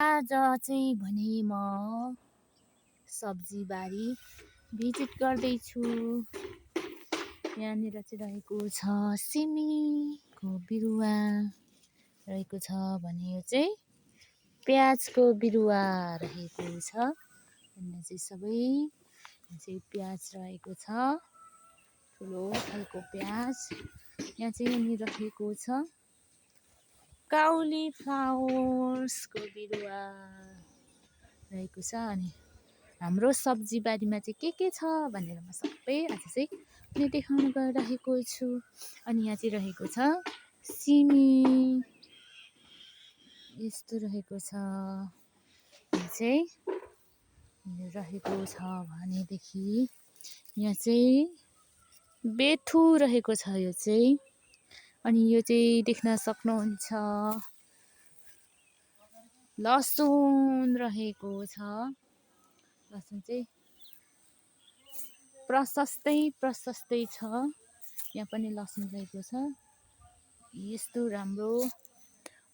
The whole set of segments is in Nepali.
आज चाहिँ भने म सब्जीबारी भिजिट गर्दैछु। यहाँनिर चाहिँ रहेको छ सिमीको बिरुवा रहेको छ भने यो चाहिँ प्याजको बिरुवा रहेको छ। यहाँ चाहिँ सबै चाहिँ प्याज रहेको छ, ठुलो खालको प्याज। यहाँ चाहिँ अनि रहेको छ काउली फ्लावर्सको बिरुवा रहेको छ। अनि हाम्रो सब्जी बारीमा चाहिँ के छ भनेर म सबै आज चाहिँ अनि देखाउन गइरहेको छु। अनि यहाँ चाहिँ रहेको छ सिमी, यस्तो रहेको छ। यहाँ चाहिँ रहेको छ भनेदेखि यहाँ चाहिँ बेथु रहेको छ यो चाहिँ। अनि यो चाहिँ देख्न सक्नुहुन्छ लसुन रहेको छ। लसुन चाहिँ प्रशस्तै छ। यहाँ पनि लसुन रहेको छ यस्तो राम्रो।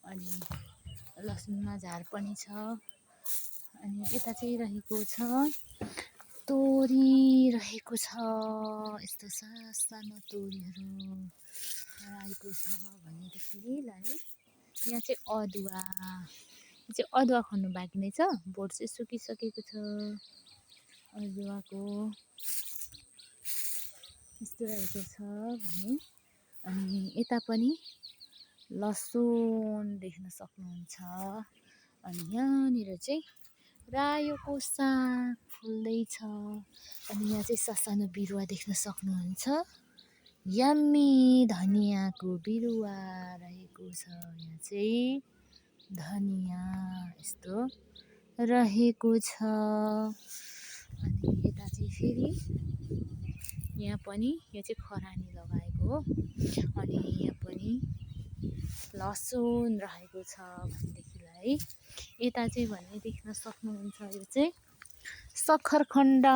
अनि लसुनमा झार पनि छ। अनि यता चाहिँ रहेको छ तोरी रहेको छ, यस्तो सानो तोरीहरू रहेको छ भनेदेखिलाई यहाँ चाहिँ अदुवा, यो चाहिँ अदुवा खन्नु बाँकी नै छ, बोट चाहिँ सुकिसकेको छ अदुवाको, यस्तो रहेको छ भने। अनि यता पनि लसुन देख्न सक्नुहुन्छ। अनि यहाँनिर चाहिँ रायोको साग फुल्दैछ। अनि यहाँ चाहिँ ससानो बिरुवा देख्न सक्नुहुन्छ, यम्मी धनियाँको बिरुवा रहेको छ। यहाँ चाहिँ धनियाँ यस्तो रहेको छ। अनि यता चाहिँ फेरि यहाँ पनि यो चाहिँ खरानी लगाएको हो। अनि यहाँ पनि लसुन रहेको छ भनेदेखिलाई यता चाहिँ भने देख्न सक्नुहुन्छ यो चाहिँ सक्खरखण्डको,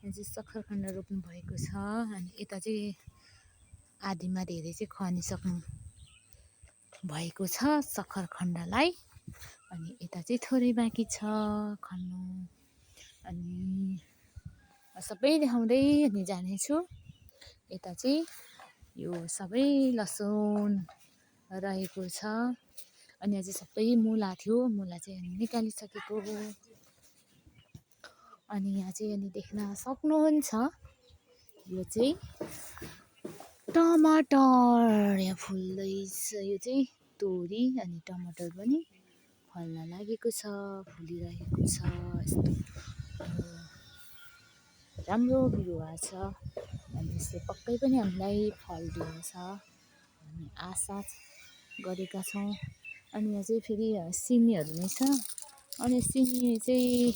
यहाँ चाहिँ सक्खरखण्ड रोप्नु भएको छ। अनि यता चाहिँ आधीमा धेरै चाहिँ खनिसक्नु भएको छ सक्खरखण्डलाई। अनि यता चाहिँ थोरै बाँकी छ खन्नु। अनि सबै देखाउँदै अनि जानेछु। यता चाहिँ यो सबै लसुन रहेको छ। अनि यहाँ चाहिँ सबै मुला थियो, मुला चाहिँ अनि निकालिसकेको हो। अनि यहाँ चाहिँ अनि देख्न सक्नुहुन्छ यो चाहिँ टमाटर यहाँ फुल्दैछ। यो चाहिँ तोरी अनि टमाटर पनि फल्न लागेको छ, फुलिरहेको छ। यस्तो राम्रो बिरुवा छ। अनि यसले पक्कै पनि हामीलाई फल दिन्छ हामी आशा गरेका छौँ। अनि यहाँ चाहिँ फेरि सिमीहरू नै छ। अनि सिमी चाहिँ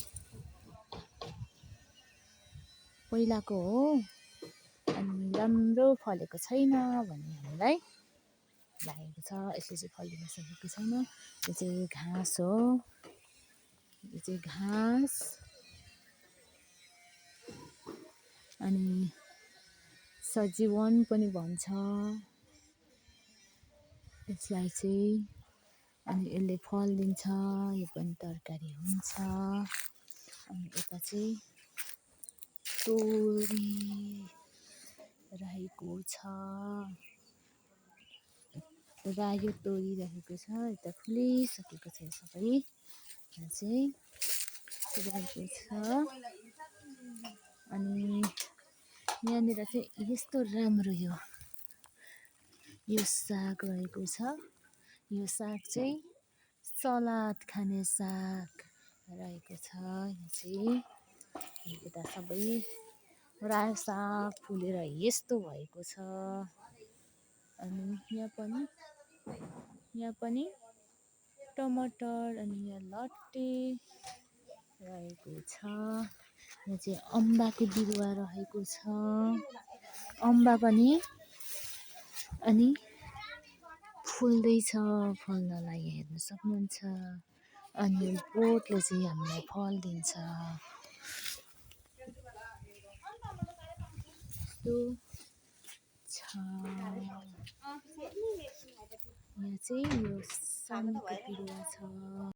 पहिलाको हो, अनि राम्रो फलेको छैन भन्ने हामीलाई लागेको छ। यसले चाहिँ फलिन सकेको छैन। यो चाहिँ घाँस हो, यो चाहिँ घाँस। अनि सजीवन पनि भन्छ यसलाई चाहिँ। अनि यसले फल दिन्छ, यो पनि तरकारी हुन्छ। अनि यता चाहिँ तोरी रहेको छ, रायो तोरी रहेको छ। यता फुलिसकेको छ सबै। यहाँ चाहिँ रहेको छ। अनि यहाँनिर चाहिँ यस्तो राम्रो यो साग रहेको छ। यो साग चाहिँ सलाद खाने साग रहेको छ। यहाँ चाहिँ यता सबै रायो साग फुलेर यस्तो भएको छ। अनि यहाँ पनि टमाटर अनि यहाँ लट्टे रहेको छ। यहाँ चाहिँ अम्बाको बिरुवा रहेको छ, अम्बा पनि अनि फुल्दैछ फल्नलाई हेर्न सक्नुहुन्छ। अनि बोटले चाहिँ हामीलाई फल दिन्छ। यस्तो छ। यहाँ चाहिँ यो सामको बिरुवा छ।